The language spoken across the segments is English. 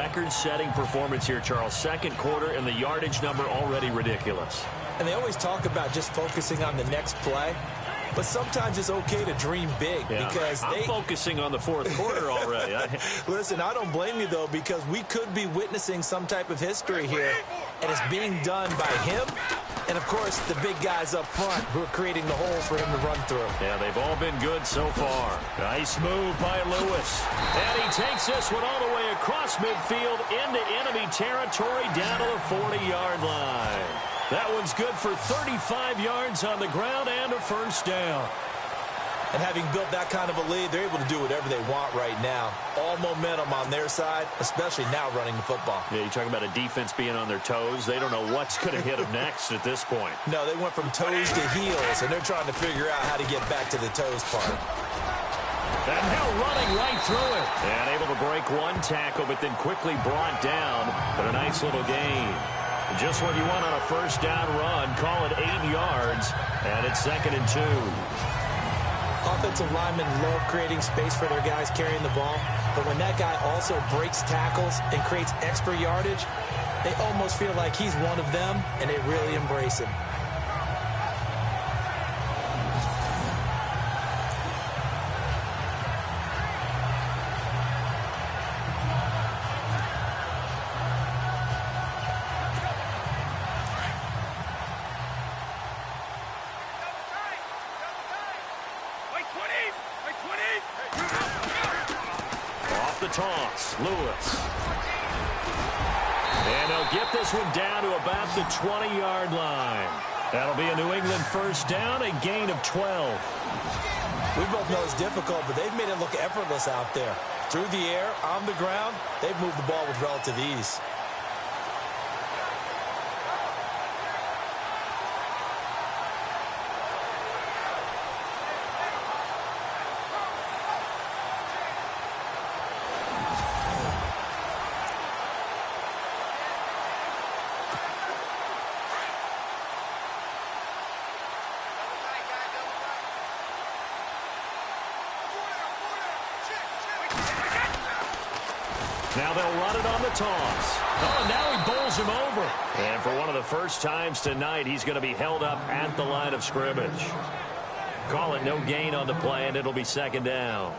record-setting performance here, Charles. Second quarter, and the yardage number already ridiculous. And they always talk about just focusing on the next play. But sometimes it's okay to dream big because I'm focusing on the fourth quarter already. Listen, I don't blame you, though, because we could be witnessing some type of history here, and it's being done by him and, of course, the big guys up front who are creating the holes for him to run through. Yeah, they've all been good so far. Nice move by Lewis. And he takes this one all the way across midfield into enemy territory down to the 40-yard line. That one's good for 35 yards on the ground and a first down. And having built that kind of a lead, they're able to do whatever they want right now. All momentum on their side, especially now running the football. Yeah, you talk about a defense being on their toes. They don't know what's going to hit them next at this point. No, they went from toes to heels, and they're trying to figure out how to get back to the toes part. And now running right through it. And able to break one tackle, but then quickly brought down. But a nice little gain. Just what you want on a first down run. Call it 8 yards, and it's 2nd and 2. Offensive linemen love creating space for their guys carrying the ball, but when that guy also breaks tackles and creates extra yardage, they almost feel like he's one of them, and they really embrace him. Toss, Lewis. And they'll get this one down to about the 20-yard line. That'll be a New England first down, a gain of 12. We both know it's difficult, but they've made it look effortless out there. Through the air, on the ground, they've moved the ball with relative ease. Now they'll run it on the toss. Oh, and now he bowls him over. And for one of the first times tonight, he's going to be held up at the line of scrimmage. Call it no gain on the play, and it'll be 2nd down.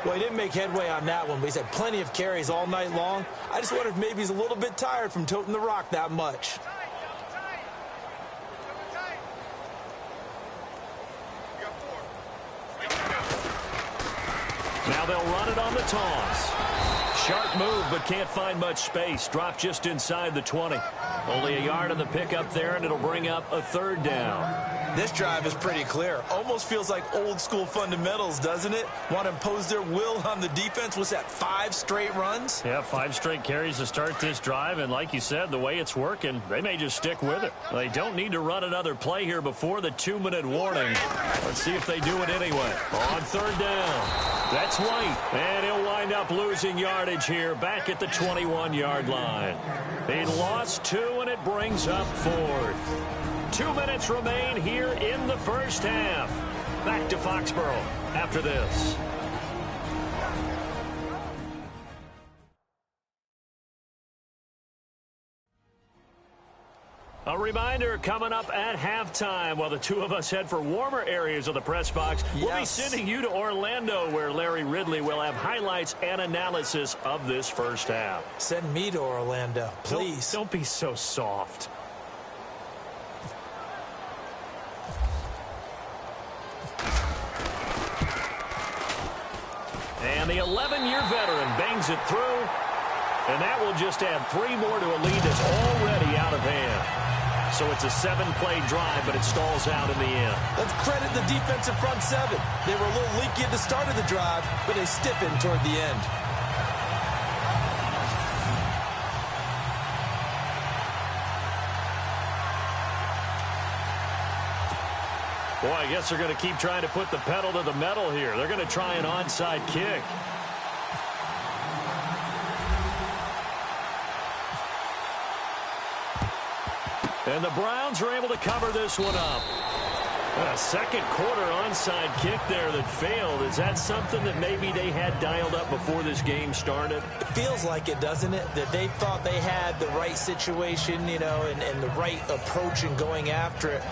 Well, he didn't make headway on that one, but he's had plenty of carries all night long. I just wonder if maybe he's a little bit tired from toting the rock that much. Now they'll run it on the toss. Sharp move, but can't find much space. Drop just inside the 20. Only a yard on the pickup there, and it'll bring up a 3rd down. This drive is pretty clear. Almost feels like old-school fundamentals, doesn't it? Want to impose their will on the defense. Was that 5 straight runs? Yeah, 5 straight carries to start this drive, and like you said, the way it's working, they may just stick with it. They don't need to run another play here before the 2-minute warning. Let's see if they do it anyway. On 3rd down. That's White, and he'll wind up losing yardage here back at the 21-yard line. He lost 2, and it brings up 4th. 2 minutes remain here in the first half. Back to Foxborough after this. A reminder coming up at halftime while the two of us head for warmer areas of the press box. Yes. We'll be sending you to Orlando where Larry Ridley will have highlights and analysis of this first half. Send me to Orlando, please. Don't be so soft. And the 11-year veteran bangs it through. And that will just add 3 more to a lead that's already out of hand. So it's a 7-play drive, but it stalls out in the end. Let's credit the defensive front 7. They were a little leaky at the start of the drive, but they stiffened toward the end. Boy, I guess they're going to keep trying to put the pedal to the metal here. They're going to try an onside kick. And the Browns are able to cover this one up. A second quarter onside kick there that failed. Is that something that maybe they had dialed up before this game started? It feels like it, doesn't it? That they thought they had the right situation, you know, and the right approach in going after it.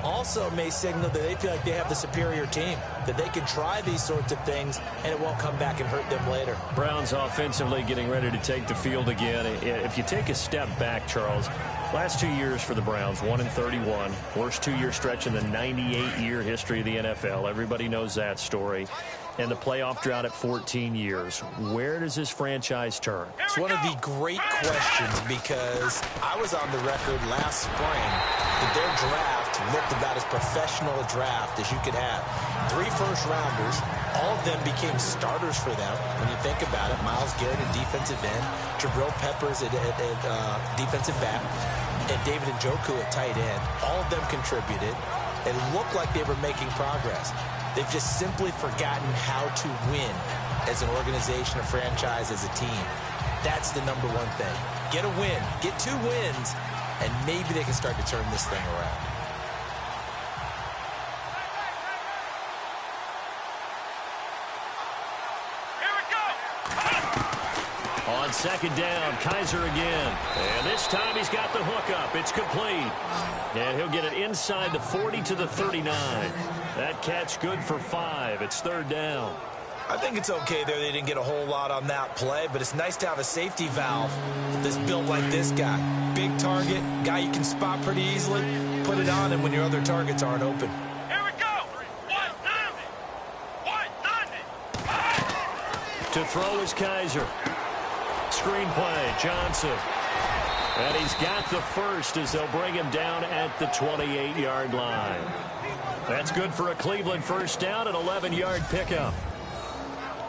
Also may signal that they feel like they have the superior team, that they can try these sorts of things and it won't come back and hurt them later. Browns offensively getting ready to take the field again. If you take a step back, Charles, last 2 years for the Browns, 1-31, worst two-year stretch in the 98-year history of the NFL. Everybody knows that story. And the playoff drought at 14 years. Where does this franchise turn? It's one of the great questions because I was on the record last spring that their draft looked about as professional a draft as you could have. 3 first-rounders, all of them became starters for them. When you think about it, Myles Garrett at defensive end, Jabril Peppers at defensive back, and David Njoku at tight end. All of them contributed. It looked like they were making progress. They've just simply forgotten how to win as an organization, a franchise, as a team. That's the number one thing. Get a win. Get 2 wins, and maybe they can start to turn this thing around. On second down, Kaiser again. And this time he's got the hook up. It's complete. And he'll get it inside the 40 to the 39. That catch good for 5. It's third down. I think it's okay there. They didn't get a whole lot on that play, but it's nice to have a safety valve that's built like this guy. Big target, guy you can spot pretty easily. Put it on him when your other targets aren't open. Here we go. 190. 190. To throw is Kaiser. Screen play, Johnson. And he's got the first as they'll bring him down at the 28-yard line. That's good for a Cleveland first down, an 11-yard pickup.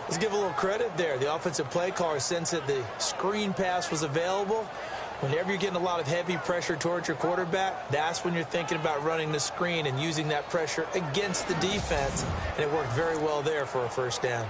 Let's give a little credit there. The offensive play caller sensed that the screen pass was available. Whenever you're getting a lot of heavy pressure towards your quarterback, that's when you're thinking about running the screen and using that pressure against the defense. And it worked very well there for a first down.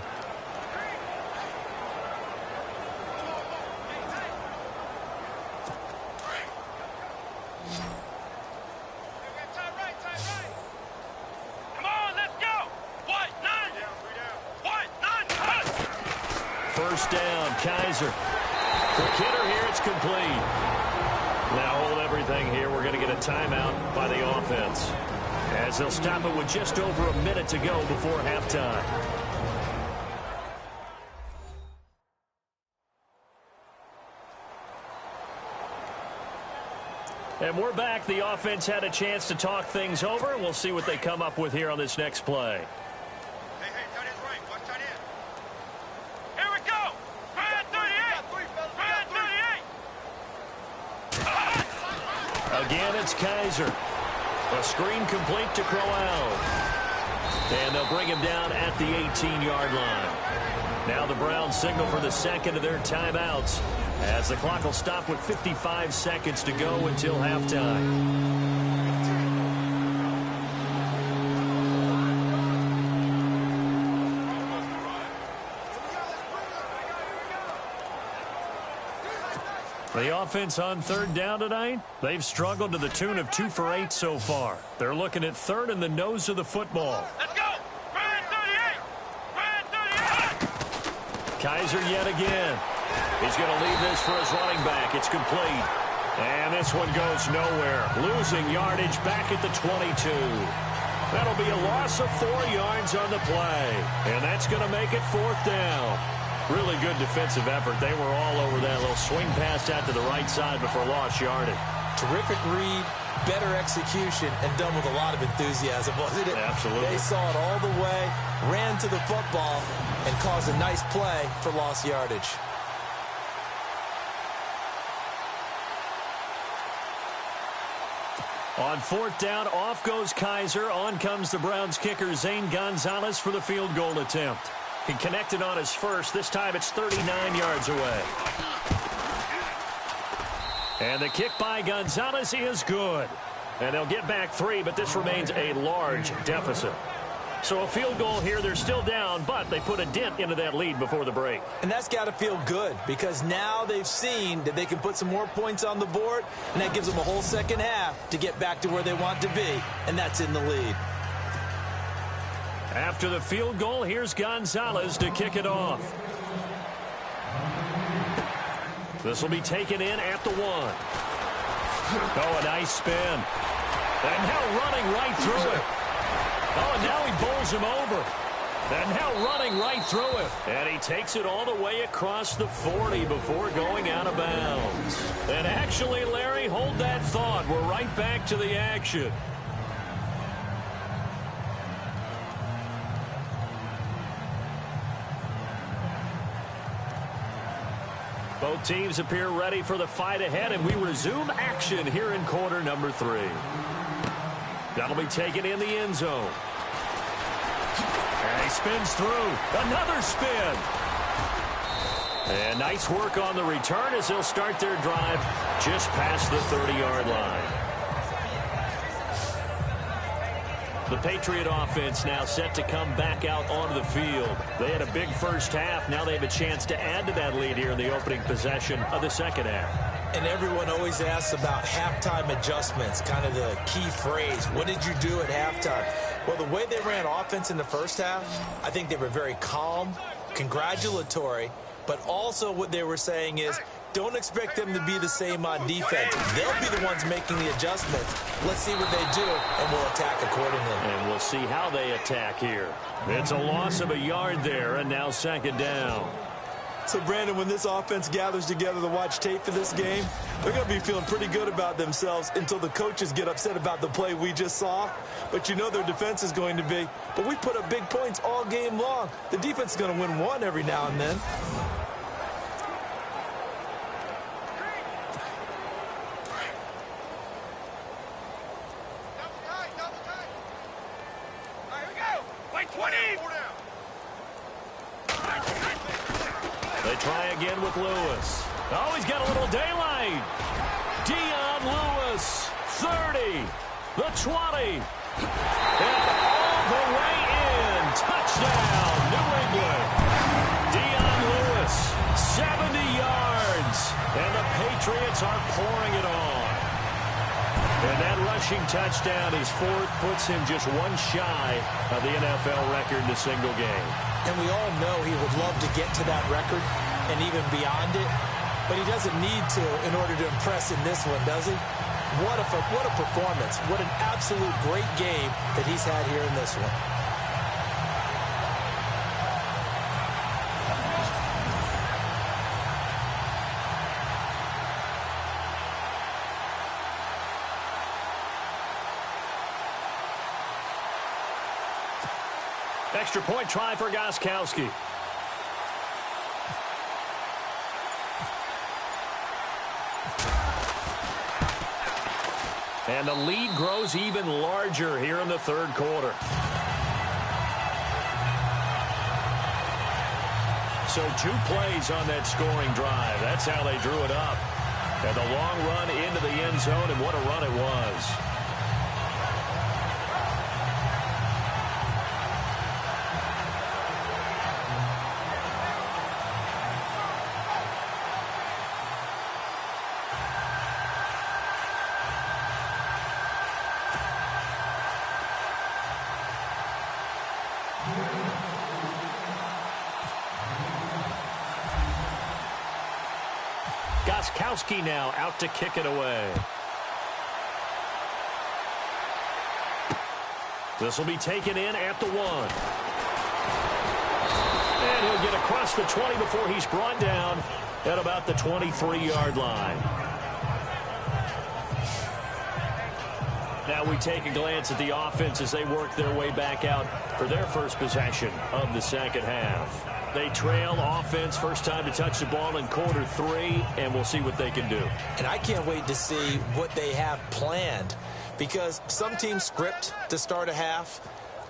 First down, Kaiser. Quick hitter here, it's complete. Now hold everything here. We're going to get a timeout by the offense, as they'll stop it with just over a minute to go before halftime. And we're back. The offense had a chance to talk things over, and we'll see what they come up with here on this next play. Again, it's Kaiser. A screen complete to Crowell. And they'll bring him down at the 18-yard line. Now the Browns signal for the second of their timeouts, as the clock will stop with 55 seconds to go until halftime. The offense on third down tonight, they've struggled to the tune of 2 for 8 so far. They're looking at third in the nose of the football. Let's go! Brand 38! Brand 38! Kaiser yet again. He's going to leave this for his running back. It's complete. And this one goes nowhere. Losing yardage back at the 22. That'll be a loss of 4 yards on the play. And that's going to make it fourth down. Really good defensive effort. They were all over that little swing pass out to the right side before lost yardage. Terrific read, better execution, and done with a lot of enthusiasm, wasn't it? Absolutely. They saw it all the way, ran to the football, and caused a nice play for lost yardage. On fourth down, off goes Kaiser. On comes the Browns kicker, Zane Gonzalez, for the field goal attempt. He connected on his first. This time it's 39 yards away. And the kick by Gonzalez is good. And they'll get back 3, but this remains a large deficit. So a field goal here. They're still down, but they put a dent into that lead before the break. And that's got to feel good, because now they've seen that they can put some more points on the board, and that gives them a whole second half to get back to where they want to be, and that's in the lead. After the field goal, here's Gonzalez to kick it off. This will be taken in at the 1. Oh, a nice spin. And now running right through it. Oh, and now he bowls him over. And now running right through it. And he takes it all the way across the 40 before going out of bounds. And actually, Larry, hold that thought. We're right back to the action. Both teams appear ready for the fight ahead, and we resume action here in quarter number 3. That'll be taken in the end zone. And he spins through. Another spin. And nice work on the return as they'll start their drive just past the 30-yard line. The Patriot offense now set to come back out onto the field. They had a big first half. Now they have a chance to add to that lead here in the opening possession of the second half. And everyone always asks about halftime adjustments, kind of the key phrase. What did you do at halftime? Well, the way they ran offense in the first half, I think they were very calm, congratulatory, but also what they were saying is, don't expect them to be the same on defense. They'll be the ones making the adjustments. Let's see what they do, and we'll attack accordingly. And we'll see how they attack here. It's a loss of a yard there, and now second down. So, Brandon, when this offense gathers together to watch tape for this game, they're going to be feeling pretty good about themselves until the coaches get upset about the play we just saw. But you know their defense is going to be. But we put up big points all game long. The defense is going to win one every now and then. They try again with Lewis. Oh, he's got a little daylight. Dion Lewis, 30, the 20, and all the way in. Touchdown, New England. Dion Lewis, 70 yards, and the Patriots are pouring it on. And that rushing touchdown, his fourth, puts him just one shy of the NFL record in a single game. And we all know he would love to get to that record and even beyond it, but he doesn't need to in order to impress in this one, does he? What a performance. What an absolute great game that he's had here in this one. Extra point try for Gostkowski. And the lead grows even larger here in the third quarter. So 2 plays on that scoring drive. That's how they drew it up. And the long run into the end zone, and what a run it was. Gostkowski now out to kick it away. This will be taken in at the 1. And he'll get across the 20 before he's brought down at about the 23-yard line. Now we take a glance at the offense as they work their way back out for their first possession of the second half. They trail offense first time to touch the ball in quarter 3, and we'll see what they can do. And I can't wait to see what they have planned, because some teams script to start a half.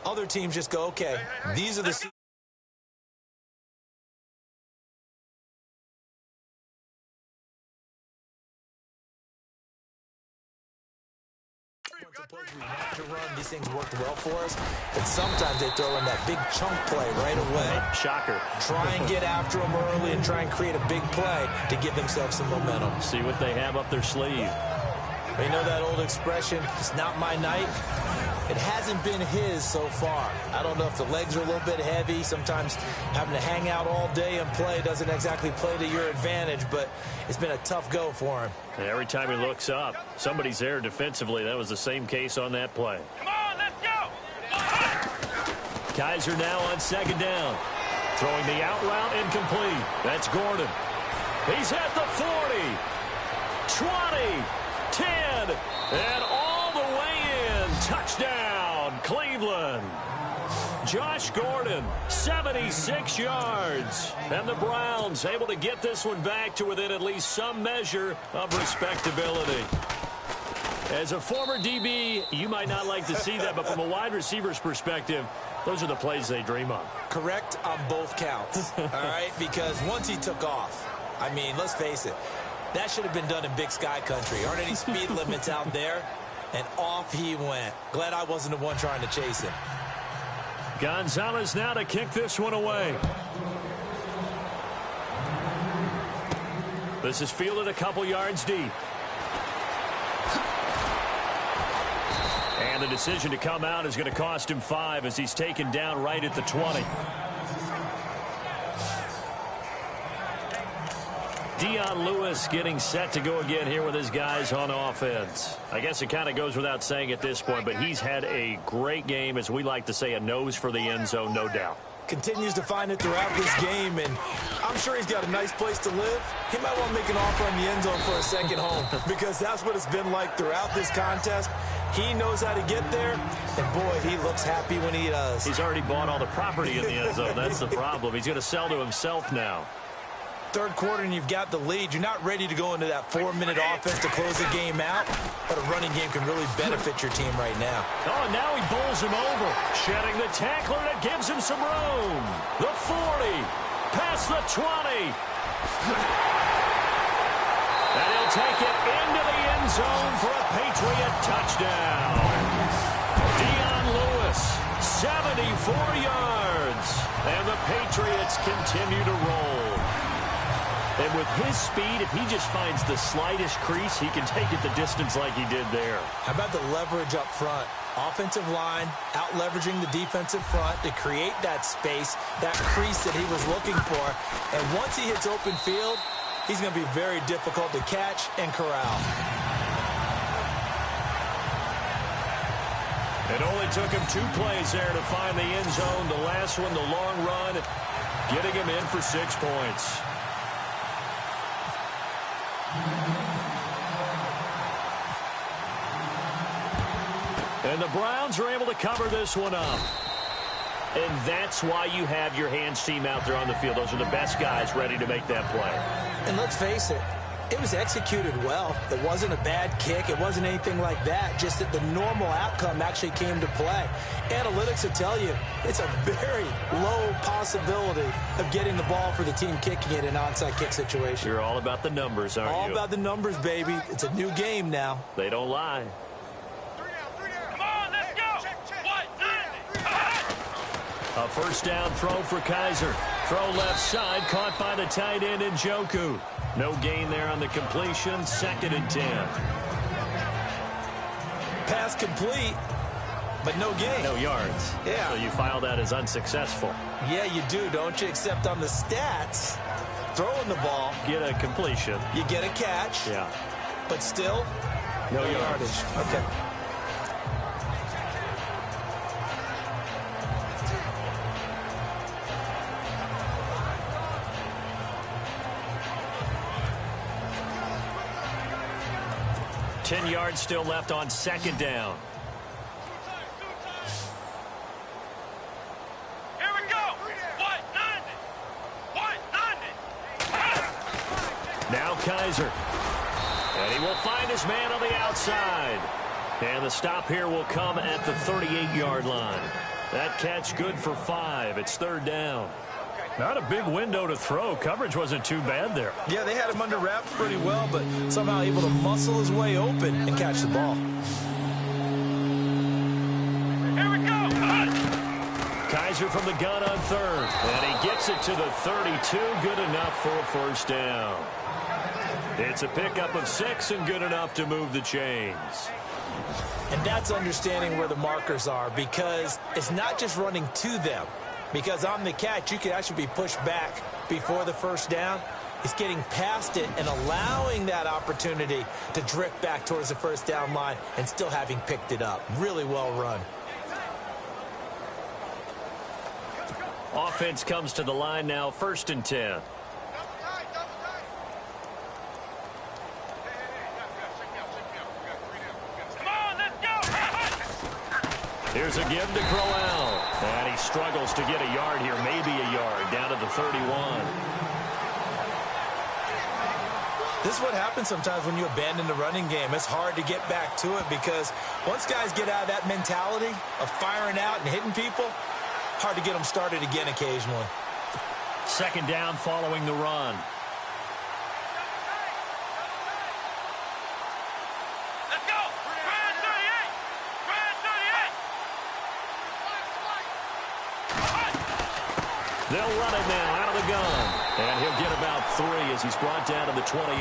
Other teams just go, okay, these are the... to run, these things worked well for us, but sometimes they throw in that big chunk play right away. Shocker. Try and get after them early and try and create a big play to give themselves some momentum. See what they have up their sleeve. You know that old expression, it's not my night? It hasn't been his so far. I don't know if the legs are a little bit heavy. Sometimes having to hang out all day and play doesn't exactly play to your advantage, but it's been a tough go for him. And every time he looks up, somebody's there defensively. That was the same case on that play. Come on, let's go. Kaiser now on second down. Throwing the out route incomplete. That's Gordon. He's at the 40, 20, 10, and all the way in. Touchdown, Cleveland. Josh Gordon, 76 yards. And the Browns able to get this one back to within at least some measure of respectability. As a former DB, you might not like to see that, but from a wide receiver's perspective, those are the plays they dream of. Correct on both counts, all right? Because once he took off, I mean, let's face it, that should have been done in Big Sky Country. Aren't any speed limits out there? And off he went. Glad I wasn't the one trying to chase him. Gonzalez now to kick this one away. This is fielded a couple yards deep. And the decision to come out is going to cost him 5 as he's taken down right at the 20. Dion Lewis getting set to go again here with his guys on offense. I guess it kind of goes without saying at this point, but he's had a great game, as we like to say, a nose for the end zone, no doubt. Continues to find it throughout this game, and I'm sure he's got a nice place to live. He might want to make an offer on the end zone for a second home because that's what it's been like throughout this contest. He knows how to get there, and boy, he looks happy when he does. He's already bought all the property in the end zone. That's the problem. He's going to sell to himself now. Third quarter and you've got the lead. You're not ready to go into that 4-minute offense to close the game out, but a running game can really benefit your team right now. Oh, and now he bowls him over. Shedding the tackler that gives him some room. The 40, past the 20. And he'll take it into the end zone for a Patriot touchdown. Dion Lewis, 74 yards. And the Patriots continue to roll. And with his speed, if he just finds the slightest crease, he can take it the distance like he did there. How about the leverage up front? Offensive line out-leveraging the defensive front to create that space, that crease that he was looking for. And once he hits open field, he's going to be very difficult to catch and corral. It only took him 2 plays there to find the end zone. The last one, the long run, getting him in for 6 points. And the Browns are able to cover this one up. And that's why you have your hands team out there on the field. Those are the best guys ready to make that play. And let's face it, it was executed well. It wasn't a bad kick. It wasn't anything like that. Just that the normal outcome actually came to play. Analytics will tell you it's a very low possibility of getting the ball for the team kicking it in an onside kick situation. You're all about the numbers, aren't you? All about the numbers, baby. It's a new game now. They don't lie. Come on, let's go. A first down throw for Kaiser. Throw left side, caught by the tight end Njoku. No gain there on the completion. 2nd and 10. Pass complete, but no gain. No yards. Yeah. So you file that as unsuccessful. Yeah, you do, don't you? Except on the stats, throwing the ball, Get a completion. you get a catch, Yeah. but still, No no yardage. yardage. Okay. Ten yards still left on 2nd down. Here we go. White 90. Now Kaiser. And he will find his man on the outside. And the stop here will come at the 38-yard line. That catch good for 5. It's 3rd down. Not a big window to throw. Coverage wasn't too bad there. Yeah, they had him under wraps pretty well, but somehow able to muscle his way open and catch the ball. Here we go. Kaiser from the gun on 3rd. And he gets it to the 32. Good enough for a first down. It's a pickup of 6 and good enough to move the chains. And that's understanding where the markers are, because it's not just running to them. Because on the catch, you can actually be pushed back before the first down. It's getting past it and allowing that opportunity to drift back towards the first down line and still having picked it up. Really well run. Offense comes to the line now, 1st and 10. Here's a give to Crowell. And he struggles to get a yard here, maybe a yard, down to the 31. This is what happens sometimes when you abandon the running game. It's hard to get back to it because once guys get out of that mentality of firing out and hitting people, hard to get them started again occasionally. 2nd down following the run. Let's go! Ryan 38! Ryan 38! They'll run it now out of the gun. And he'll get about 3 as he's brought down to the 28.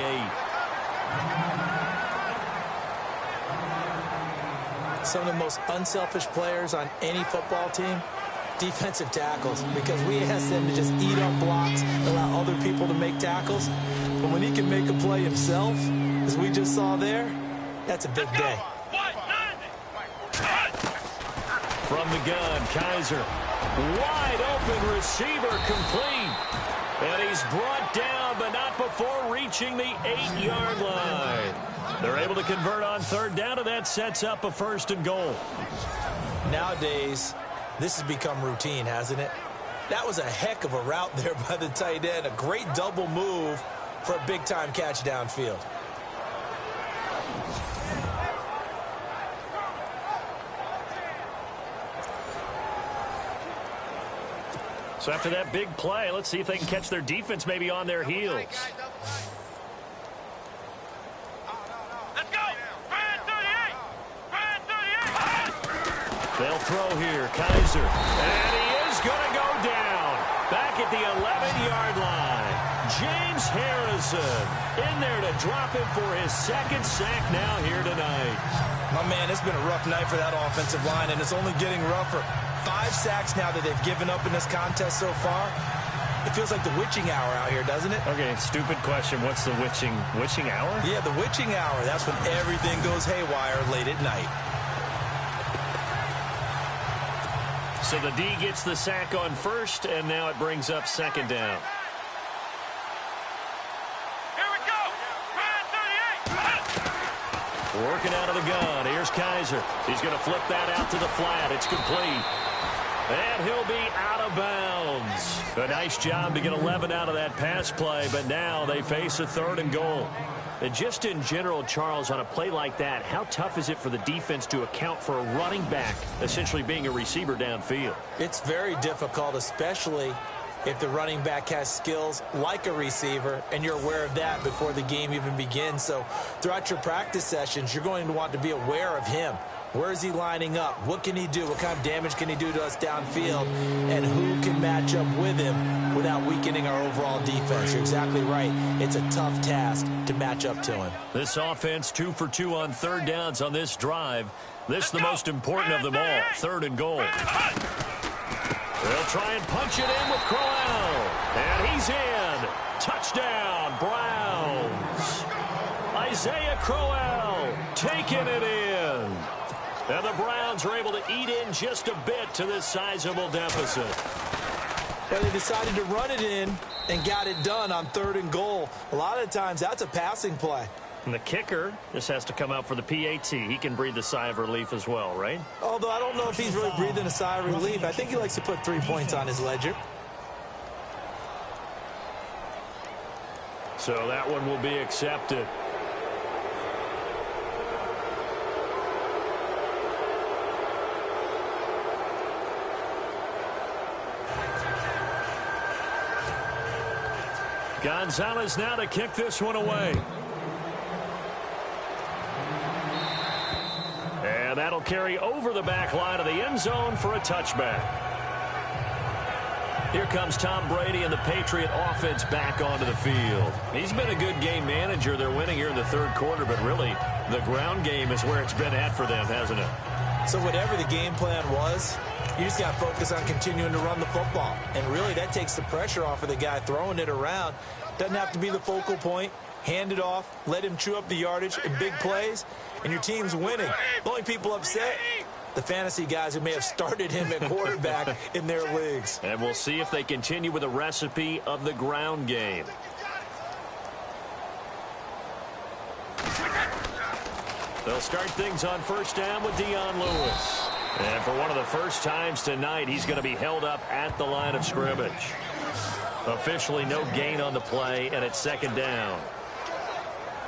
Some of the most unselfish players on any football team, defensive tackles, because we ask them to just eat up blocks, allow other people to make tackles. But when he can make a play himself, as we just saw there, that's a big day. From the gun, Kaiser. Wide open receiver complete. And he's brought down, but not before reaching the 8-yard line. They're able to convert on 3rd down, and that sets up a 1st and goal. Nowadays, this has become routine, hasn't it? That was a heck of a route there by the tight end. A great double move for a big-time catch downfield. So after that big play, let's see if they can catch their defense maybe on their heels. Let's go! Ryan 38! Ryan 38! They'll throw here, Kaiser. And he is going to go down. Back at the 11-yard line. James Harrison in there to drop him for his 2nd sack now here tonight. My man, it's been a rough night for that offensive line, and it's only getting rougher. 5 sacks now that they've given up in this contest so far. It feels like the witching hour out here, doesn't it? Okay, stupid question. What's the witching hour? Yeah, the witching hour. That's when everything goes haywire late at night. So the D gets the sack on 1st, and now it brings up 2nd down. Here we go! Ryan 38! Working out of the gun. Here's Kaiser. He's going to flip that out to the flat. It's complete. And he'll be out of bounds. A nice job to get 11 out of that pass play, but now they face a 3rd and goal. And just in general, Charles, on a play like that, how tough is it for the defense to account for a running back essentially being a receiver downfield? It's very difficult, especially if the running back has skills like a receiver, and you're aware of that before the game even begins. So throughout your practice sessions, you're going to want to be aware of him. Where is he lining up? What can he do? What kind of damage can he do to us downfield? And who can match up with him without weakening our overall defense? You're exactly right. It's a tough task to match up to him. This offense 2 for 2 on 3rd downs on this drive. This is the most important of them all, 3rd and goal. They'll try and punch it in with Crowell. And he's in. Touchdown, Browns. Isaiah Crowell taking it in. And the Browns are able to eat in just a bit to this sizable deficit. Well, they decided to run it in and got it done on 3rd and goal. A lot of times, that's a passing play. And the kicker just has to come out for the PAT. He can breathe a sigh of relief as well, right? Although I don't know if he's really breathing a sigh of relief. I think he likes to put 3 points on his ledger. So that one will be accepted. Gonzalez now to kick this one away. And that'll carry over the back line of the end zone for a touchback. Here comes Tom Brady and the Patriot offense back onto the field. He's been a good game manager. They're winning here in the third quarter, but really the ground game is where it's been at for them, hasn't it? So whatever the game plan was, you just got to focus on continuing to run the football. And really that takes the pressure off of the guy throwing it around. Doesn't have to be the focal point. Hand it off, let him chew up the yardage in big plays, and your team's winning. The only people upset, the fantasy guys who may have started him at quarterback in their leagues. And we'll see if they continue with the recipe of the ground game. They'll start things on first down with Dion Lewis. And for one of the first times tonight, he's going to be held up at the line of scrimmage. Officially no gain on the play, and it's second down.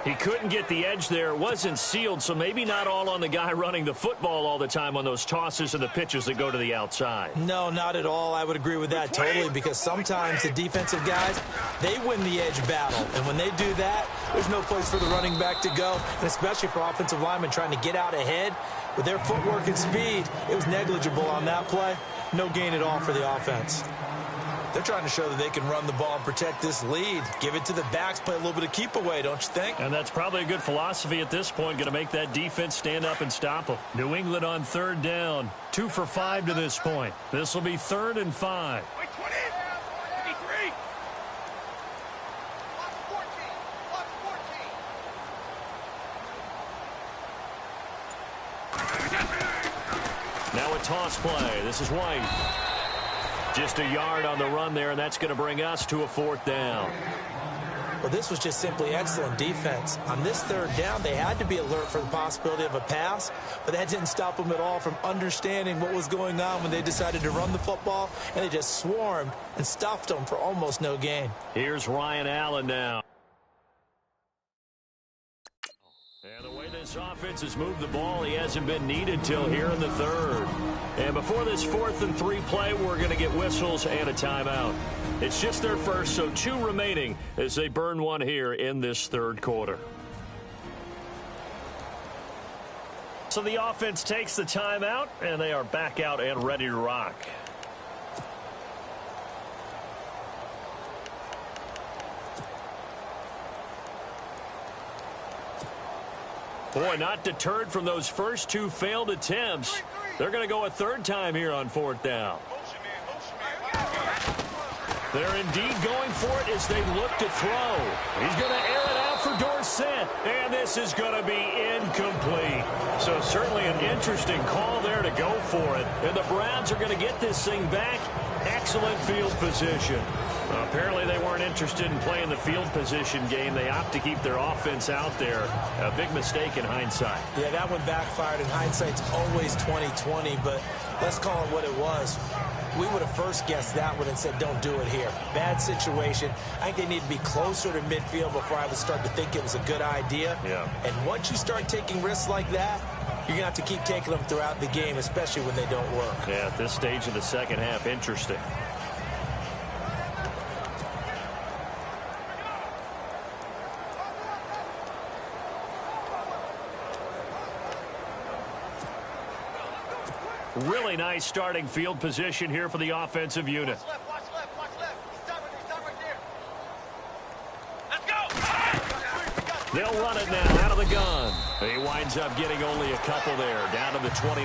He couldn't get the edge there. It wasn't sealed, so maybe not all on the guy running the football all the time on those tosses and the pitches that go to the outside. No, not at all. I would agree with that totally, because sometimes the defensive guys, they win the edge battle. And when they do that, there's no place for the running back to go, and especially for offensive linemen trying to get out ahead. With their footwork and speed, it was negligible on that play. No gain at all for the offense. They're trying to show that they can run the ball and protect this lead. Give it to the backs, play a little bit of keep away, don't you think? And that's probably a good philosophy at this point, going to make that defense stand up and stop them. New England on third down, 2 for 5 to this point. This will be 3rd and 5. Wait, 20. 53. Lock 14. Now a toss play. This is White. Just a yard on the run there, and that's going to bring us to a 4th down. Well, this was just simply excellent defense. On this 3rd down, they had to be alert for the possibility of a pass, but that didn't stop them at all from understanding what was going on when they decided to run the football, and they just swarmed and stuffed them for almost no gain. Here's Ryan Allen now. And the way this offense has moved the ball, he hasn't been needed till here in the 3rd. And before this 4th and 3 play, we're going to get whistles and a timeout. It's just their first, so 2 remaining as they burn one here in this 3rd quarter. So the offense takes the timeout, and they are back out and ready to rock. Boy, not deterred from those first 2 failed attempts. They're going to go a 3rd time here on 4th down. They're indeed going for it as they look to throw. He's going to air it out for Dorsett, and this is going to be incomplete. So certainly an interesting call there to go for it. And the Browns are going to get this thing back. Excellent field position. Apparently they weren't interested in playing the field position game. They opt to keep their offense out there. A big mistake in hindsight. Yeah, that one backfired, and hindsight's always 20/20, but let's call it what it was. We would have first guessed that one and said, don't do it here. Bad situation. I think they need to be closer to midfield before I would start to think it was a good idea. Yeah. And once you start taking risks like that, you're going to have to keep taking them throughout the game, especially when they don't work. Yeah, at this stage of the second half, interesting. Really nice starting field position here for the offensive unit. Watch left. He's down right there. Let's go. They'll run it now out of the gun. He winds up getting only a couple there, down to the 29.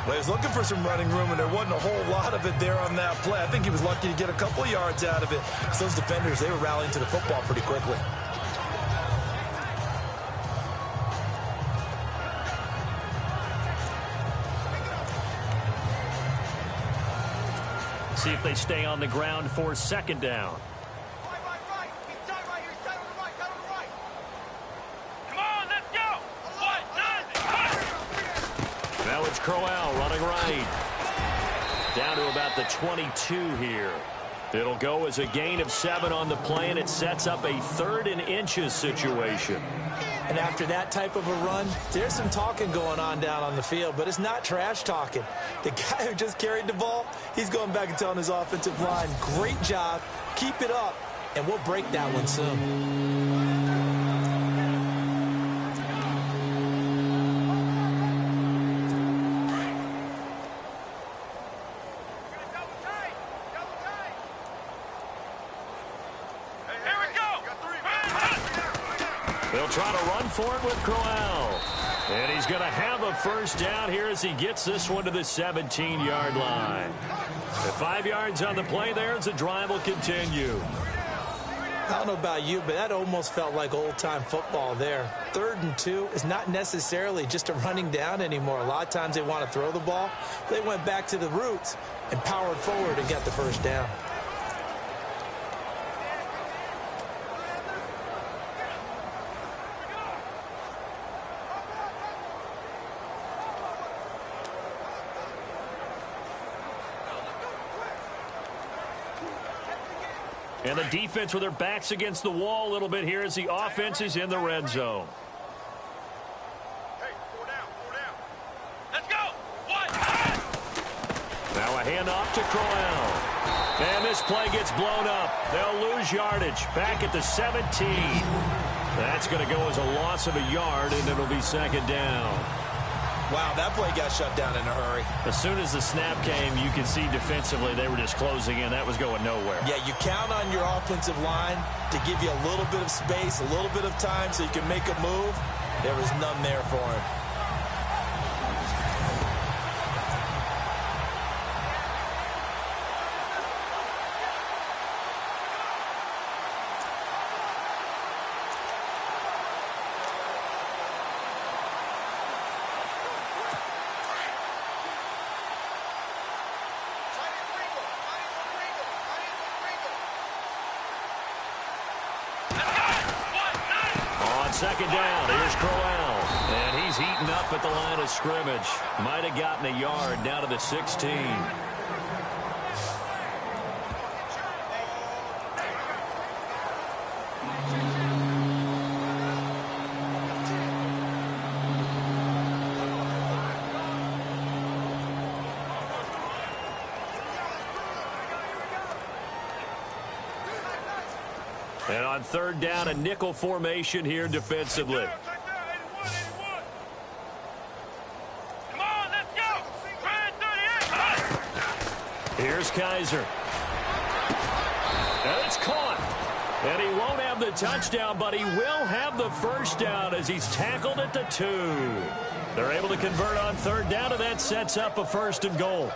Well, he was looking for some running room, and there wasn't a whole lot of it there on that play. I think he was lucky to get a couple of yards out of it. So those defenders, they were rallying to the football pretty quickly. See if they stay on the ground for 2nd down. Right. He's down right here. He's down on the right. Come on, let's go. 1, 9, 1. Now it's Crowell running right. Down to about the 22 here. It'll go as a gain of 7 on the play, and it sets up a 3rd and inches situation. And after that type of a run, there's some talking going on down on the field, but it's not trash talking. The guy who just carried the ball, he's going back and telling his offensive line, great job, keep it up, and we'll break that one soon. They'll try to run for it with Crowell. And he's going to have a first down here as he gets this one to the 17-yard line. At 5 yards on the play there as the drive will continue. I don't know about you, but that almost felt like old-time football there. 3rd and 2 is not necessarily just a running down anymore. A lot of times they want to throw the ball. They went back to the roots and powered forward and got the first down. And the defense with their backs against the wall a little bit here as the offense is in the red zone. Hey, 4 down, 4 down. Let's go. 1. Now a handoff to Crowell. And this play gets blown up. They'll lose yardage back at the 17. That's going to go as a loss of a yard, and it'll be 2nd down. Wow, that play got shut down in a hurry. As soon as the snap came, you could see defensively they were just closing in. That was going nowhere. Yeah, you count on your offensive line to give you a little bit of space, a little bit of time so you can make a move. There was none there for him. On 2nd down, here's Crowell. And he's heating up at the line of scrimmage. Might have gotten a yard down to the 16. And on 3rd down, a nickel formation here defensively. Come on, let's go. 38. Here's Kaiser. And it's caught. And he won't have the touchdown, but he will have the first down as he's tackled at the 2. They're able to convert on 3rd down, and that sets up a 1st and goal.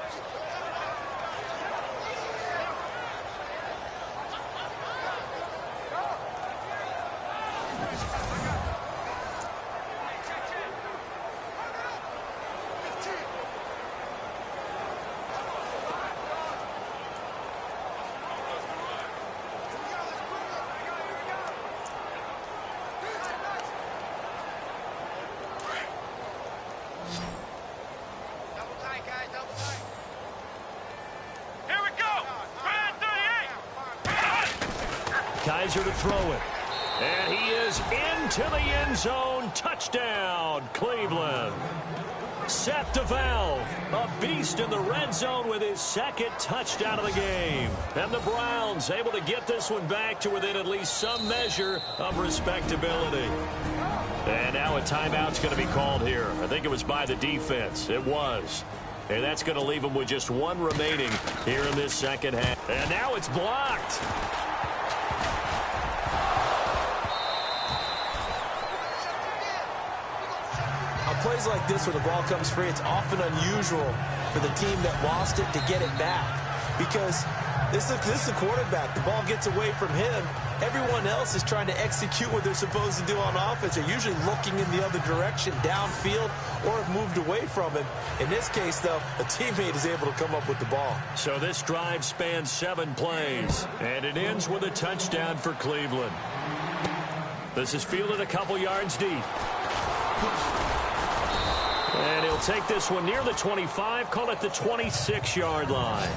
Kaiser to throw it. And he is into the end zone. Touchdown, Cleveland. Seth DeValve, a beast in the red zone with his 2nd touchdown of the game. And the Browns able to get this one back to within at least some measure of respectability. And now a timeout's going to be called here. I think it was by the defense. It was. And that's going to leave them with just 1 remaining here in this 2nd half. And now it's blocked. Plays like this where the ball comes free, it's often unusual for the team that lost it to get it back. Because this is a quarterback. The ball gets away from him. Everyone else is trying to execute what they're supposed to do on offense. They're usually looking in the other direction, downfield, or have moved away from him. In this case, though, a teammate is able to come up with the ball. So this drive spans 7 plays, and it ends with a touchdown for Cleveland. This is fielded a couple yards deep. And he'll take this one near the 25, call it the 26-yard line.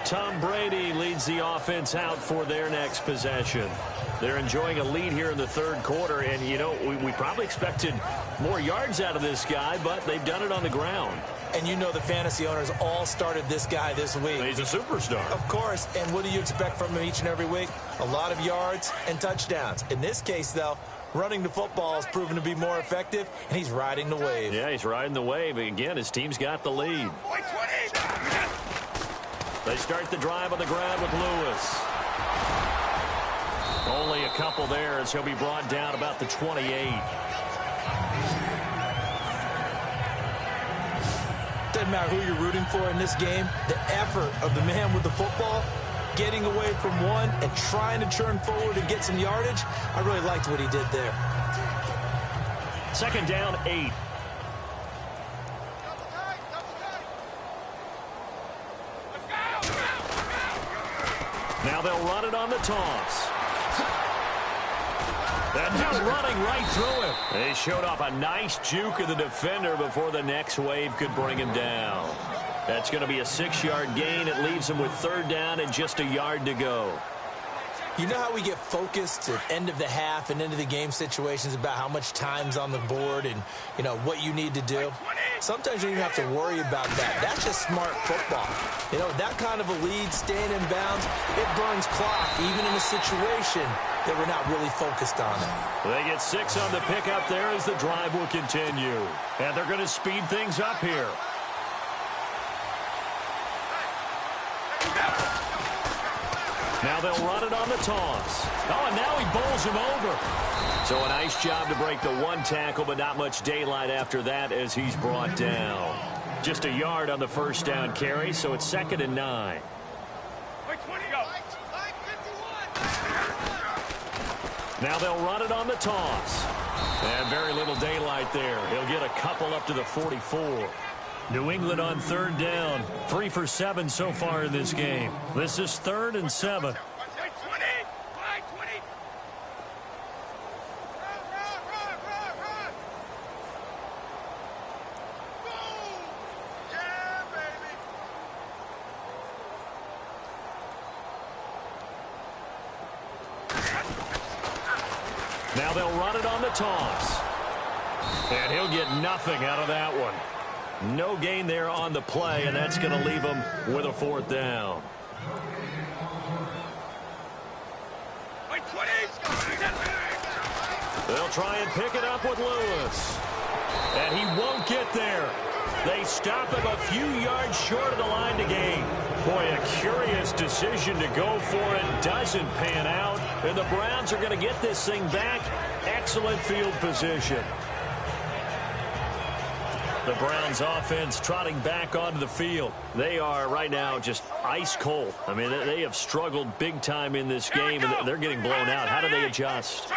Tom Brady leads the offense out for their next possession. They're enjoying a lead here in the 3rd quarter, and, you know, we probably expected more yards out of this guy, but they've done it on the ground. And you know the fantasy owners all started this guy this week. He's a superstar. Of course, and what do you expect from him each and every week? A lot of yards and touchdowns. In this case, though, running the football has proven to be more effective, and he's riding the wave. Yeah, he's riding the wave. Again, his team's got the lead. They start the drive on the ground with Lewis. Only a couple there as he'll be brought down about the 28. Doesn't matter who you're rooting for in this game. The effort of the man with the football, getting away from one and trying to turn forward and get some yardage, I really liked what he did there. Second down, 8. Now they'll run it on the toss. And just running right through him. They showed off a nice juke of the defender before the next wave could bring him down. That's going to be a 6-yard gain. It leaves him with third down and just a yard to go. You know how we get focused at end of the half and end of the game situations about how much time's on the board and, you know, what you need to do? Sometimes you don't even have to worry about that. That's just smart football. You know, that kind of a lead, staying in bounds, it burns clock, even in a situation that we're not really focused on it. They get 6 on the pickup there as the drive will continue. And they're going to speed things up here. Now they'll run it on the toss. Oh, and now he bowls him over. So a nice job to break the one tackle, but not much daylight after that as he's brought down. Just a yard on the first down carry, so it's 2nd and 9. Now they'll run it on the toss. And very little daylight there. He'll get a couple up to the 44. New England on third down. 3 for 7 so far in this game. This is 3rd and 7. Now they'll run it on the toss. And he'll get nothing out of that one. No gain there on the play, and that's going to leave him with a 4th down. They'll try and pick it up with Lewis. And he won't get there. They stop him a few yards short of the line to gain. Boy, a curious decision to go for it. Doesn't pan out. And the Browns are going to get this thing back. Excellent field position. The Browns offense trotting back onto the field. They are right now just ice cold. I mean, they have struggled big time in this game, and they're getting blown out. How do they adjust?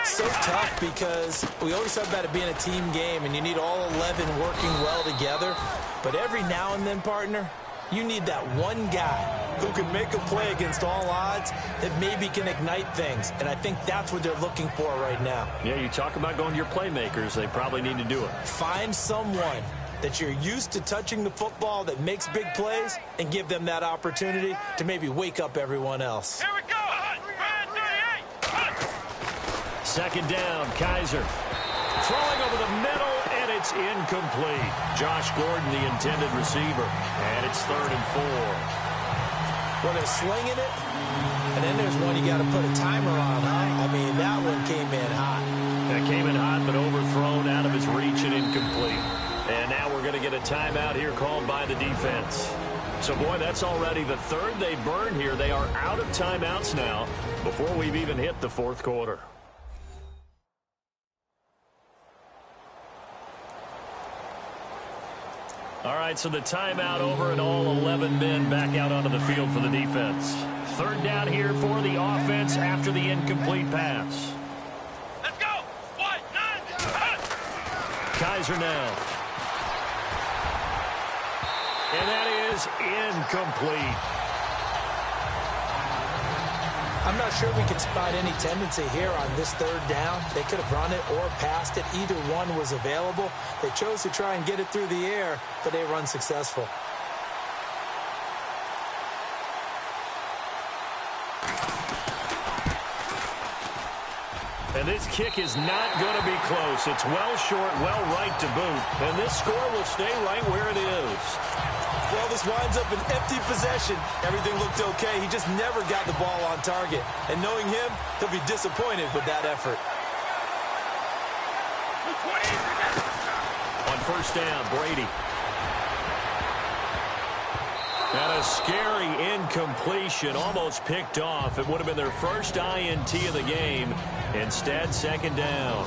So tough because we always talk about it being a team game, and you need all 11 working well together. But every now and then, partner, you need that one guy who can make a play against all odds that maybe can ignite things. And I think that's what they're looking for right now. Yeah, you talk about going to your playmakers. They probably need to do it. Find someone that you're used to touching the football that makes big plays and give them that opportunity to maybe wake up everyone else. Here we go. 2nd down, Kaiser. Throwing over the middle, and it's incomplete. Josh Gordon, the intended receiver. And it's 3rd and 4. Well, they're slinging it, and then there's one you got to put a timer on, huh? I mean, that one came in hot. That came in hot, but overthrown out of his reach and incomplete. And now we're going to get a timeout here called by the defense. So, boy, that's already the 3rd they've burned here. They are out of timeouts now before we've even hit the 4th quarter. All right, so the timeout over and all 11 men back out onto the field for the defense. 3rd down here for the offense after the incomplete pass. Let's go. 1, 9, Kaiser now. And that is incomplete. I'm not sure we can spot any tendency here on this 3rd down. They could have run it or passed it. Either one was available. They chose to try and get it through the air, but they were unsuccessful. And this kick is not going to be close. It's well short, well right to boot. And this score will stay right where it is. Well, this winds up an empty possession. Everything looked okay. He just never got the ball on target. And knowing him, he'll be disappointed with that effort. On 1st down, Brady. And a scary incompletion, almost picked off. It would have been their first INT of the game. Instead, second down.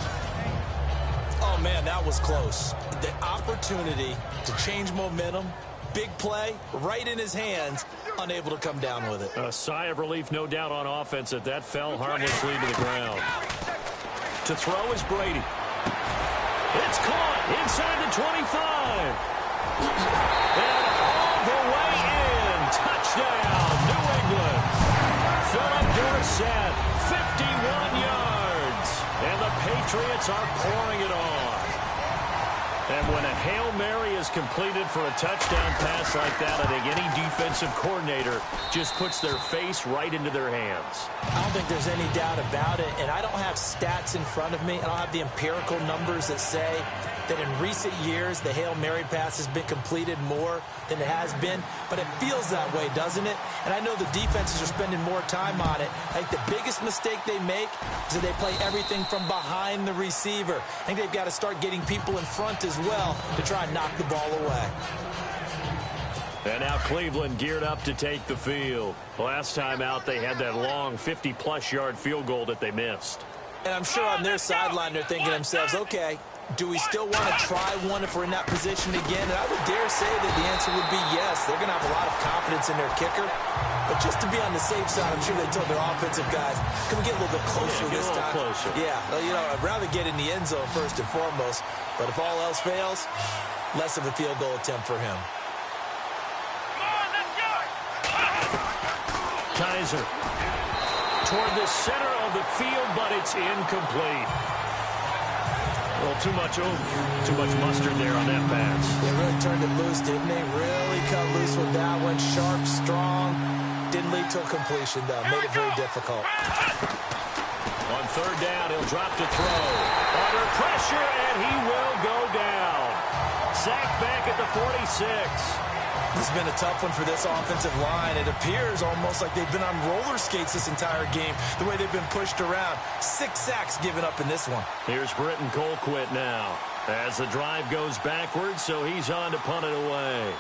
Oh, man, that was close. The opportunity to change momentum, big play, right in his hands, unable to come down with it. A sigh of relief, no doubt, on offense that fell harmlessly to the ground. To throw is Brady. It's caught inside the 25. And all the way in. Touchdown, New England. Philip Dorsett, 51 yards. And the Patriots are pouring it on. And when a Hail Mary is completed for a touchdown pass like that, I think any defensive coordinator just puts their face right into their hands. I don't think there's any doubt about it, and I don't have stats in front of me. I don't have the empirical numbers that say that in recent years the Hail Mary pass has been completed more than it has been, but it feels that way, doesn't it? And I know the defenses are spending more time on it. I think the biggest mistake they make is that they play everything from behind the receiver. I think they've got to start getting people in front as well to try and knock the ball away. And now Cleveland geared up to take the field. Last time out, they had that long 50-plus yard field goal that they missed. And I'm sure on their sideline they're thinking to themselves, okay, do we still want to try one if we're in that position again? And I would dare say that the answer would be yes. They're going to have a lot of confidence in their kicker. But just to be on the safe side, I'm sure they told their offensive guys, can we get a little bit closer this time? Closer. Yeah, well, you know, I'd rather get in the end zone first and foremost. But if all else fails, less of a field goal attempt for him. Kaiser toward the center of the field, but it's incomplete. Well, too much oomph, too much mustard there on that pass. They really turned it loose, didn't they? Really cut loose with that one. Sharp, strong. Didn't lead to a completion, though. Made it very difficult. On third down, he'll drop to throw. Under pressure, and he will go down. Sacked back at the 46. This has been a tough one for this offensive line. It appears almost like they've been on roller skates this entire game, the way they've been pushed around. 6 sacks given up in this one. Here's Britton Colquitt now as the drive goes backwards, so he's on to punt it away.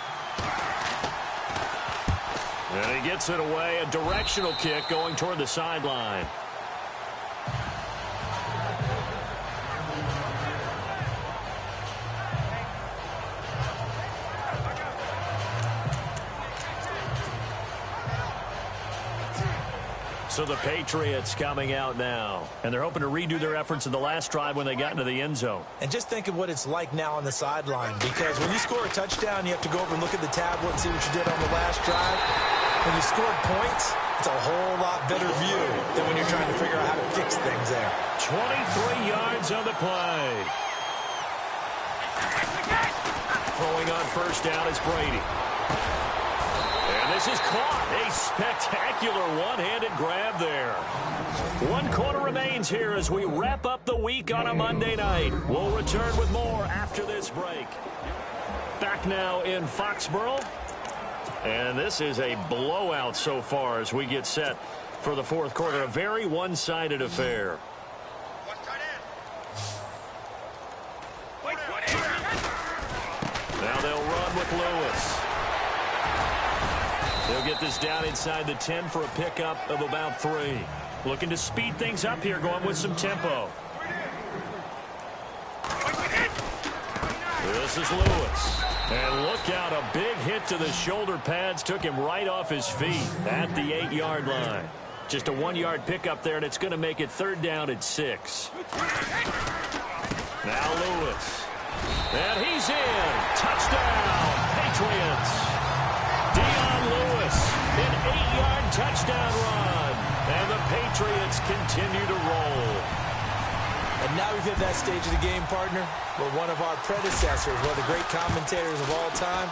And he gets it away, a directional kick going toward the sideline. So the Patriots coming out now, and they're hoping to redo their efforts in the last drive when they got into the end zone. And just think of what it's like now on the sideline, because when you score a touchdown, you have to go over and look at the tablet and see what you did on the last drive. When you scored points, it's a whole lot better view than when you're trying to figure out how to fix things there. 23 yards on the play. Throwing on first down is Brady. And this is caught. A spectacular one-handed grab there. 1 quarter remains here as we wrap up the week on a Monday night. We'll return with more after this break. Back now in Foxborough. And this is a blowout so far as we get set for the fourth quarter. A very one-sided affair. Now they'll run with Lewis. They'll get this down inside the 10 for a pickup of about 3. Looking to speed things up here, going with some tempo. This is Lewis. And look out, a big hit to the shoulder pads. Took him right off his feet at the 8-yard line. Just a 1-yard pickup there, and it's going to make it third down at 6. Now Lewis. And he's in. Touchdown, Patriots. An 8-yard touchdown run. And the Patriots continue to roll. And now we've hit that stage of the game, partner, where one of our predecessors, one of the great commentators of all time,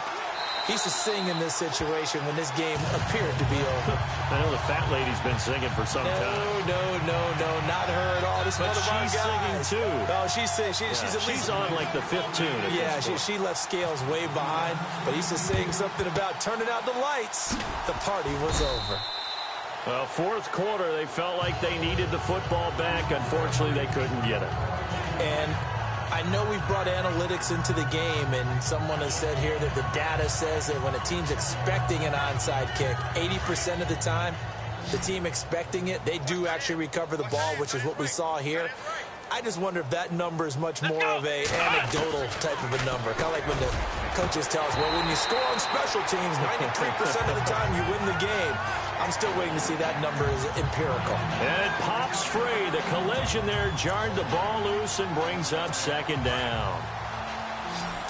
he used to sing in this situation when this game appeared to be over. I know the fat lady's been singing for some time. No, not her at all. This is one of our guys. She's singing too. Oh, she's at least she's on like the 5th tune. Yeah, she left Scales way behind, but he used to sing something about turning out the lights. The party was over. Well, fourth quarter, they felt like they needed the football back. Unfortunately, they couldn't get it. And I know we've brought analytics into the game, and someone has said here that the data says that when a team's expecting an onside kick, 80% of the time, the team expecting it, they do actually recover the ball, which is what we saw here. I just wonder if that number is much more of a anecdotal type of a number. Kind of like when the coaches tell us, well, when you score on special teams, 93% of the time you win the game. I'm still waiting to see that number is empirical. And it pops free. The collision there jarred the ball loose and brings up second down.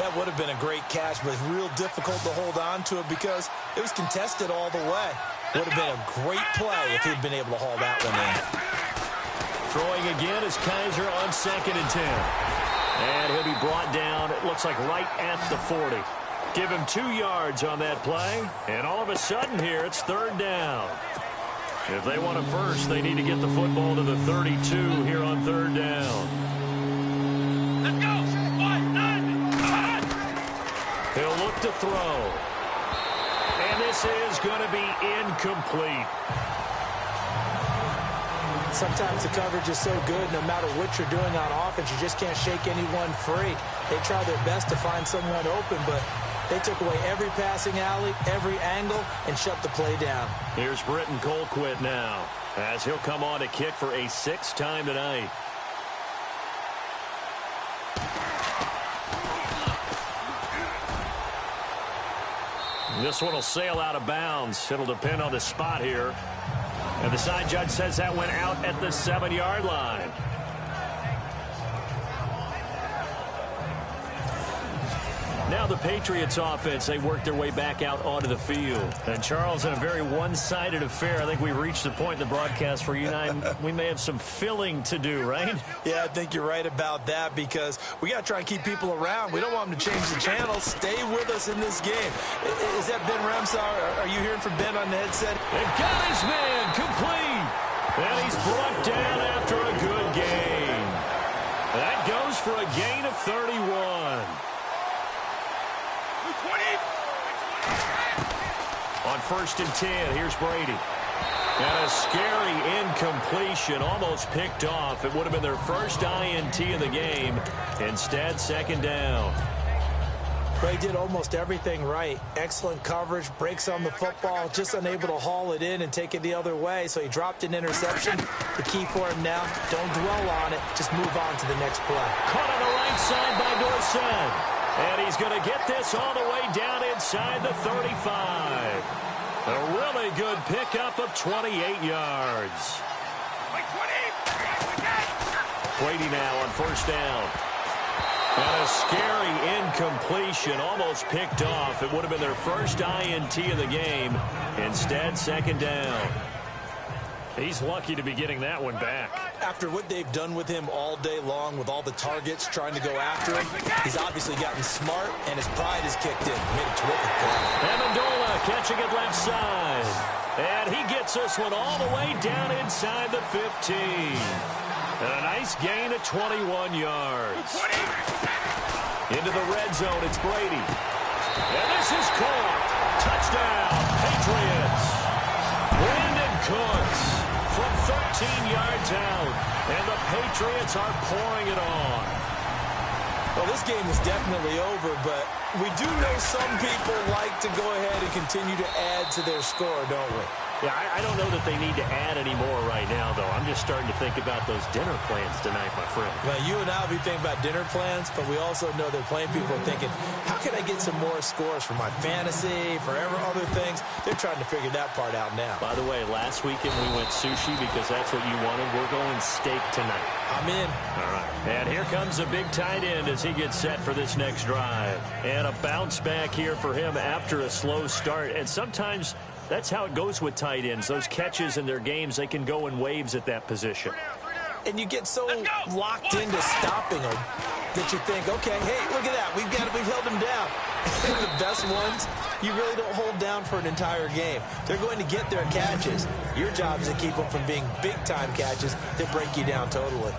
That would have been a great catch, but it's real difficult to hold on to it because it was contested all the way. Would have been a great play if he'd been able to haul that one in. Throwing again is Kaiser on 2nd and 10. And he'll be brought down, it looks like right at the 40. Give him 2 yards on that play. And all of a sudden here, it's 3rd down. If they want a first, they need to get the football to the 32 here on 3rd down. Let's go. 1, 9, He'll look to throw. And this is going to be incomplete. Sometimes the coverage is so good, no matter what you're doing on offense, you just can't shake anyone free. They try their best to find someone open, but they took away every passing alley, every angle, and shut the play down. Here's Britton Colquitt now, as he'll come on to kick for a 6th time tonight. This one will sail out of bounds. It'll depend on the spot here. And the side judge says that went out at the 7-yard line. Now the Patriots offense, they work their way back out onto the field. And Charles, in a very one-sided affair, I think we reached the point in the broadcast where you and I, we may have some filling to do, right? Yeah, I think you're right about that because we got to try and keep people around. We don't want them to change the channel. Stay with us in this game. Is that Ben Ramsey? Are you hearing from Ben on the headset? They've got his man complete. And he's brought down after a good gain. That goes for a gain of 31. On 1st and 10, here's Brady. And a scary incompletion, almost picked off. It would have been their first INT of the game. Instead, 2nd down. They did almost everything right. Excellent coverage, breaks on the football, just unable to haul it in and take it the other way. So he dropped an interception. The key for him now, don't dwell on it. Just move on to the next play. Caught on the right side by Dorsett. And he's going to get this all the way down inside the 35. A really good pickup of 28 yards. Brady now on 1st down. And a scary incompletion, almost picked off. It would have been their first INT of the game. Instead, 2nd down. He's lucky to be getting that one back. After what they've done with him all day long, with all the targets trying to go after him, he's obviously gotten smart, and his pride is kicked in. Made a terrific play. Amendola catching it left side. And he gets this one all the way down inside the 15. And a nice gain of 21 yards. Into the red zone, it's Brady. And this is caught. Touchdown, Patriots. Brandon Cooks from 13 yards out. And the Patriots are pouring it on. Well, this game is definitely over, but we do know some people like to go ahead and continue to add to their score, don't we? Yeah, I don't know that they need to add any more right now, though. I'm just starting to think about those dinner plans tonight, my friend. Well, you and I will be thinking about dinner plans, but we also know that playing people are thinking, how can I get some more scores for my fantasy, for other things? They're trying to figure that part out now. By the way, last weekend we went sushi because that's what you wanted. We're going steak tonight. I'm in. All right. And here comes a big tight end as he gets set for this next drive. And a bounce back here for him after a slow start. And sometimes that's how it goes with tight ends. Those catches in their games, they can go in waves at that position. And you get so locked into stopping them that you think, okay, hey, look at that. We've held him down. The best ones, you really don't hold down for an entire game. They're going to get their catches. Your job is to keep them from being big-time catches that break you down totally.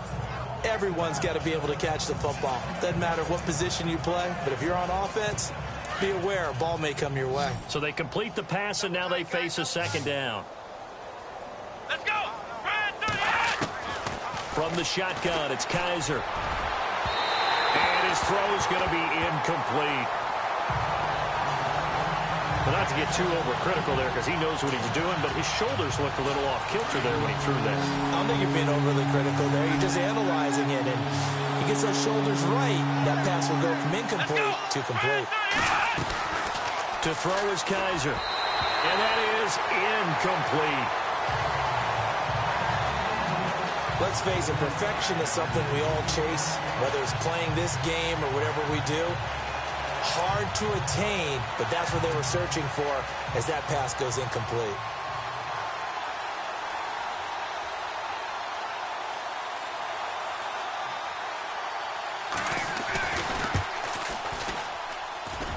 Everyone's got to be able to catch the football. Doesn't matter what position you play, but if you're on offense, be aware a ball may come your way. So they complete the pass, and now they face a 2nd down. Let's go. From the shotgun, it's Kaiser. his throw's going to be incomplete. But not to get too overcritical there because he knows what he's doing, but his shoulders looked a little off kilter there when he threw that. I don't think you're being overly critical there. You're just analyzing it, and he gets those shoulders right. That pass will go from incomplete to complete. To throw is Kaiser, and that is incomplete. Let's face it, perfection is something we all chase, whether it's playing this game or whatever we do. Hard to attain, but that's what they were searching for as that pass goes incomplete.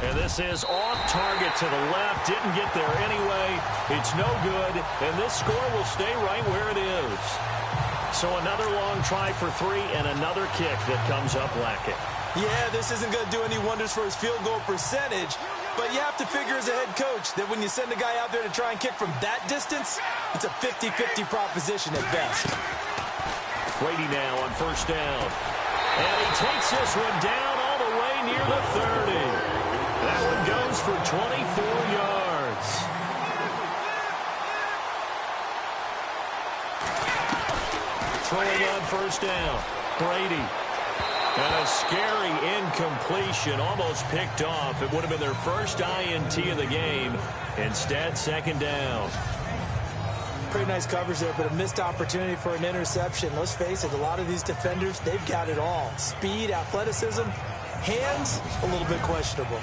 And this is off target to the left. Didn't get there anyway. It's no good, and this score will stay right where it is. So another long try for three and another kick that comes up lacking. Yeah, this isn't going to do any wonders for his field goal percentage, but you have to figure as a head coach that when you send a guy out there to try and kick from that distance, it's a 50-50 proposition at best. Brady now on first down. And he takes this one down all the way near the 30. That one goes for 24 yards. Throwing on first down, Brady. And a scary incompletion, almost picked off. It would have been their first INT of the game. Instead, second down. Pretty nice coverage there, but a missed opportunity for an interception. Let's face it, a lot of these defenders, they've got it all. Speed, athleticism, hands, a little bit questionable.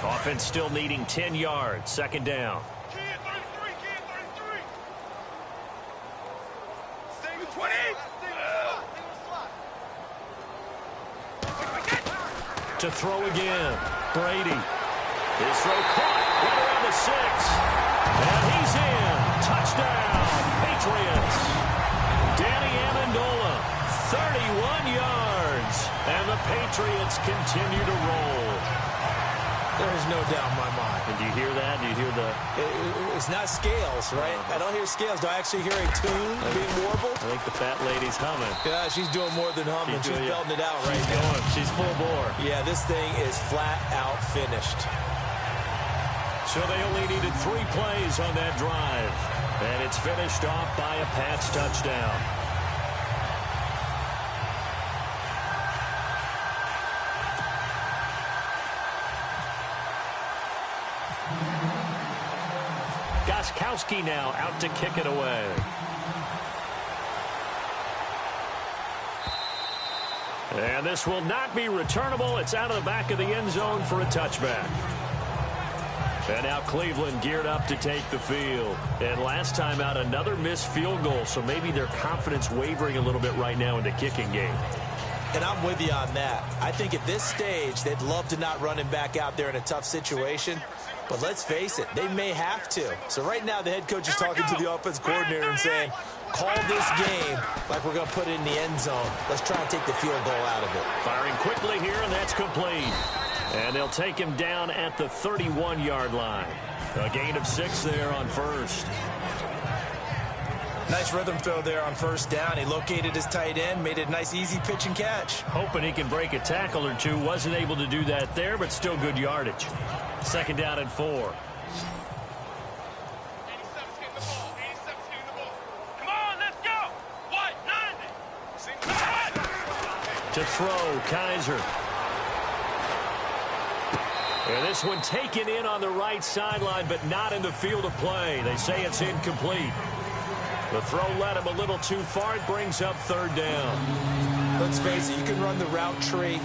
Offense still needing 10 yards, second down. To throw again, Brady. His throw caught right around the 6. And he's in. Touchdown, Patriots. Danny Amendola, 31 yards. And the Patriots continue to roll. There's no doubt in my mind. And do you hear that? Do you hear the... It's not scales, right? I don't hear scales. Do I actually hear a tune being warbled? I think the fat lady's humming. Yeah, she's doing more than humming. She's belting it out right now. Going. She's full bore. Yeah, this thing is flat out finished. So they only needed 3 plays on that drive. And it's finished off by a Pats touchdown. Goskowski now out to kick it away. And this will not be returnable. It's out of the back of the end zone for a touchback. And now Cleveland geared up to take the field. And last time out, another missed field goal, so maybe their confidence wavering a little bit right now in the kicking game. And I'm with you on that. I think at this stage, they'd love to not run him back out there in a tough situation. But let's face it, they may have to. So right now, the head coach is talking to the offense coordinator and saying, call this game like we're going to put it in the end zone. Let's try and take the field goal out of it. Firing quickly here, and that's complete. And they'll take him down at the 31-yard line. A gain of 6 there on first. Nice rhythm throw there on first down. He located his tight end, made it a nice, easy pitch and catch. Hoping he can break a tackle or two. Wasn't able to do that there, but still good yardage. Second down and 4. 87's getting the ball. 87's getting the ball. Come on, let's go. What? 90. To throw, Kaiser. And this one taken in on the right sideline, but not in the field of play. They say it's incomplete. The throw led him a little too far. It brings up third down. Let's face it, you can run the route tree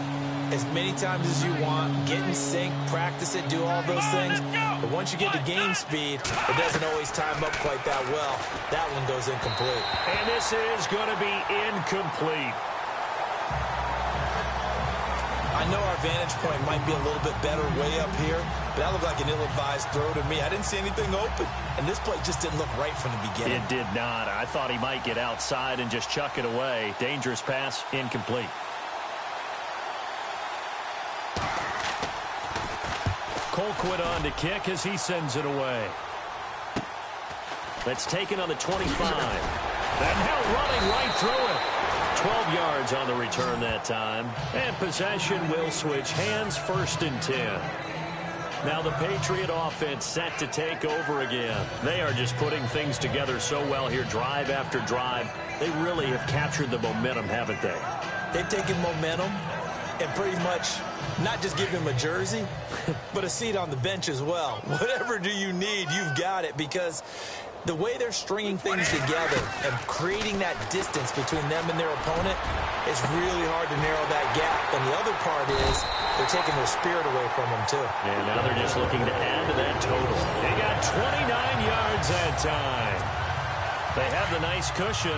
as many times as you want, get in sync, practice it, do all those things. But once you get to game speed, it doesn't always time up quite that well. That one goes incomplete. And this is going to be incomplete. I know our vantage point might be a little bit better way up here, but that looked like an ill-advised throw to me. I didn't see anything open, and this play just didn't look right from the beginning. It did not. I thought he might get outside and just chuck it away. Dangerous pass, incomplete. Colquitt on to kick as he sends it away. That's taken on the 25. And now running right through it. 12 yards on the return that time. And possession will switch hands, 1st and 10. Now the Patriot offense set to take over again. They are just putting things together so well here, drive after drive. They really have captured the momentum, haven't they? They've taken momentum and pretty much not just give him a jersey, but a seat on the bench as well. Whatever do you need, you've got it, because the way they're stringing things together and creating that distance between them and their opponent, it's really hard to narrow that gap. And the other part is they're taking their spirit away from them, too. And now they're just looking to add to that total. They got 29 yards that time. They have the nice cushion.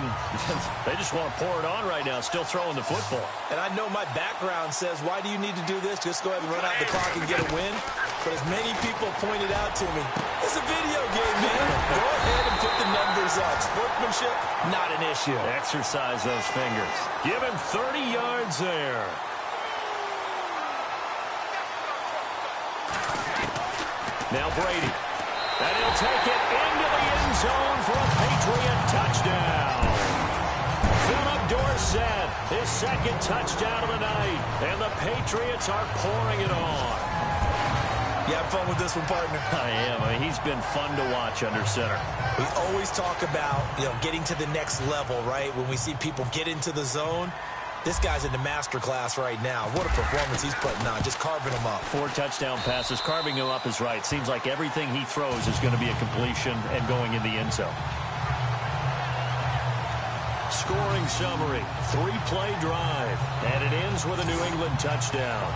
They just want to pour it on right now, still throwing the football. And I know my background says, why do you need to do this? Just go ahead and run out the clock and get a win. But as many people pointed out to me, it's a video game, man. Go ahead and put the numbers up. Sportsmanship, not an issue. Exercise those fingers. Give him 30 yards there. Now Brady. And he'll take it into the end zone for a Patriot touchdown. Philip Dorsett, his 2nd touchdown of the night. And the Patriots are pouring it on. You have fun with this one, partner? I am. I mean, he's been fun to watch under center. We always talk about, getting to the next level, right? When we see people get into the zone. This guy's in the master class right now. What a performance he's putting on, just carving them up. 4 touchdown passes. Carving him up is right. Seems like everything he throws is going to be a completion and going in the end zone. Scoring summary, 3-play drive, and it ends with a New England touchdown.